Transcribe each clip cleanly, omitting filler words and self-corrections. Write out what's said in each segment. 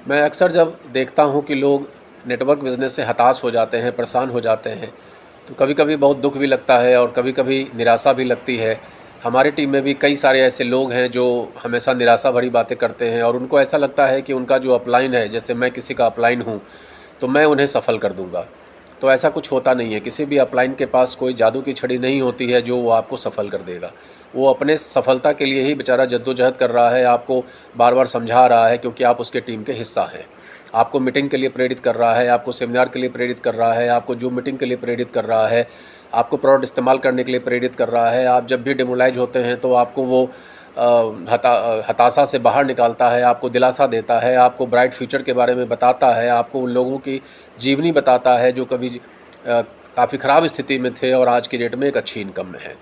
मैं अक्सर जब देखता हूँ कि लोग नेटवर्क बिज़नेस से हताश हो जाते हैं, परेशान हो जाते हैं, तो कभी-कभी बहुत दुःख भी लगता है और कभी-कभी निराशा भी लगती है। हमारी टीम में भी कई सारे ऐसे लोग हैं जो हमेशा निराशा भरी बातें करते हैं और उनको ऐसा लगता है कि उनका जो अपलाइन है, जैसे मैं किसी का अपलाइन हूँ, तो मैं उन्हें सफल कर दूँगा। तो ऐसा कुछ होता नहीं है, किसी भी अपलाइन के पास कोई जादू की छड़ी नहीं होती है जो वो आपको सफल कर देगा। वो अपने सफलता के लिए ही बेचारा जद्दोजहद कर रहा है, आपको बार-बार समझा रहा है क्योंकि आप उसके टीम के हिस्सा हैं। आपको मीटिंग के लिए प्रेरित कर रहा है, आपको सेमिनार के लिए प्रेरित कर रहा है, आपको ज़ूम मीटिंग के लिए प्रेरित कर रहा है, आपको प्रोडक्ट इस्तेमाल करने के लिए प्रेरित कर रहा है। आप जब भी डिमोरलाइज़ होते हैं तो आपको वो हताशा से बाहर निकालता है, आपको दिलासा देता है, आपको ब्राइट फ्यूचर के बारे में बताता है, आपको उन लोगों की जीवनी बताता है जो कभी काफ़ी ख़राब स्थिति में थे और आज की डेट में एक अच्छी इनकम में है।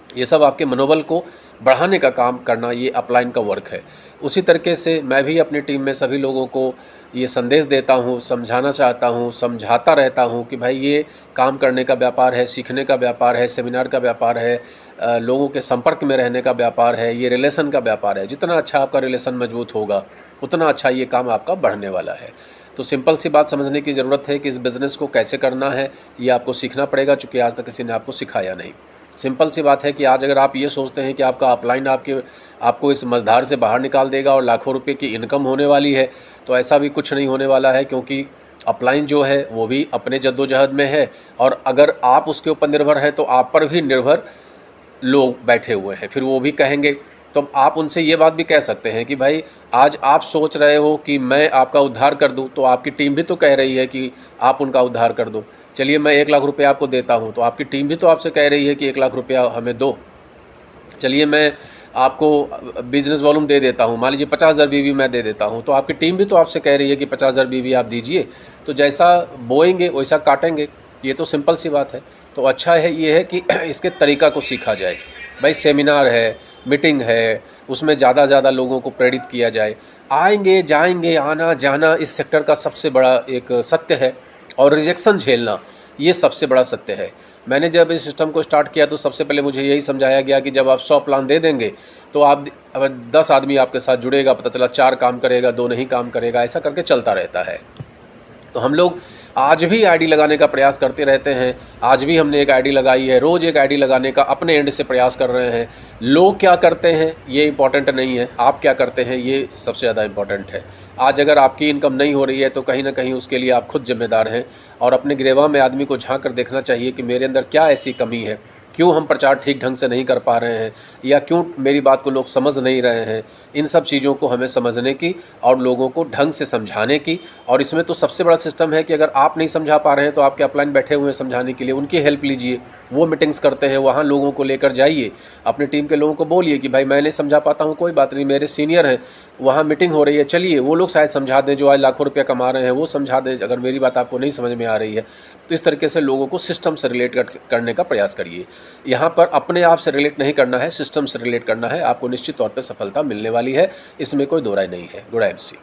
ये सब आपके मनोबल को बढ़ाने का काम करना, ये अपलाइन का वर्क है। उसी तरीके से मैं भी अपनी टीम में सभी लोगों को ये संदेश देता हूँ, समझाना चाहता हूँ, समझाता रहता हूँ कि भाई ये काम करने का व्यापार है, सीखने का व्यापार है, सेमिनार का व्यापार है, लोगों के संपर्क में रहने का व्यापार है, ये रिलेशन का व्यापार है। जितना अच्छा आपका रिलेशन मजबूत होगा, उतना अच्छा ये काम आपका बढ़ने वाला है। तो सिंपल सी बात समझने की ज़रूरत है कि इस बिज़नेस को कैसे करना है, ये आपको सीखना पड़ेगा, चूँकि आज तक किसी ने आपको सिखाया नहीं। सिंपल सी बात है कि आज अगर आप ये सोचते हैं कि आपका अपलाइन आपको इस मझधार से बाहर निकाल देगा और लाखों रुपए की इनकम होने वाली है, तो ऐसा भी कुछ नहीं होने वाला है, क्योंकि अपलाइन जो है वो भी अपने जद्दोजहद में है और अगर आप उसके ऊपर निर्भर हैं तो आप पर भी निर्भर लोग बैठे हुए हैं। फिर वो भी कहेंगे, तो आप उनसे ये बात भी कह सकते हैं कि भाई आज आप सोच रहे हो कि मैं आपका उद्धार कर दूं, तो आपकी टीम भी तो कह रही है कि आप उनका उद्धार कर दो। चलिए मैं 1 लाख रुपये आपको देता हूं, तो आपकी टीम भी तो आपसे कह रही है कि 1 लाख रुपया हमें दो। चलिए मैं आपको बिज़नेस वॉल्यूम दे देता हूँ, मान लीजिए 50,000 बीवी मैं दे देता हूँ, तो आपकी टीम भी तो आपसे कह रही है कि 50,000 बीवी आप दीजिए। तो जैसा बोएंगे वैसा काटेंगे, ये तो सिंपल सी बात है। तो अच्छा है ये है कि इसके तरीक़ा को सीखा जाए। भाई सेमिनार है, मीटिंग है, उसमें ज़्यादा ज़्यादा लोगों को प्रेरित किया जाए। आएंगे जाएंगे, आना जाना इस सेक्टर का सबसे बड़ा एक सत्य है, और रिजेक्शन झेलना ये सबसे बड़ा सत्य है। मैंने जब इस सिस्टम को स्टार्ट किया तो सबसे पहले मुझे यही समझाया गया कि जब आप 100 प्लान दे देंगे तो आप अब 10 आदमी आपके साथ जुड़ेगा, पता चला 4 काम करेगा, 2 नहीं काम करेगा, ऐसा करके चलता रहता है। तो हम लोग आज भी आईडी लगाने का प्रयास करते रहते हैं। आज भी हमने एक आईडी लगाई है, रोज़ एक आईडी लगाने का अपने एंड से प्रयास कर रहे हैं। लोग क्या करते हैं ये इम्पॉर्टेंट नहीं है, आप क्या करते हैं ये सबसे ज़्यादा इम्पॉर्टेंट है। आज अगर आपकी इनकम नहीं हो रही है तो कहीं ना कहीं उसके लिए आप खुद जिम्मेदार हैं, और अपने गिरेबां में आदमी को झांक कर देखना चाहिए कि मेरे अंदर क्या ऐसी कमी है, क्यों हम प्रचार ठीक ढंग से नहीं कर पा रहे हैं, या क्यों मेरी बात को लोग समझ नहीं रहे हैं। इन सब चीज़ों को हमें समझने की और लोगों को ढंग से समझाने की, और इसमें तो सबसे बड़ा सिस्टम है कि अगर आप नहीं समझा पा रहे हैं तो आपके अपलाइन बैठे हुए हैं समझाने के लिए, उनकी हेल्प लीजिए। वो मीटिंग्स करते हैं, वहाँ लोगों को लेकर जाइए, अपनी टीम के लोगों को बोलिए कि भाई मैं नहीं समझा पाता हूँ, कोई बात नहीं, मेरे सीनियर हैं, वहाँ मीटिंग हो रही है, चलिए वो लोग शायद समझा दें, जो आज लाखों रुपया कमा रहे हैं वो समझा दें, अगर मेरी बात आपको नहीं समझ में आ रही है। तो इस तरीके से लोगों को सिस्टम से रिलेट करने का प्रयास करिए। यहाँ पर अपने आप से रिलेट नहीं करना है, सिस्टम से रिलेट करना है, आपको निश्चित तौर पर सफलता मिलने वाली है, इसमें कोई दो राय नहीं है। Good MC.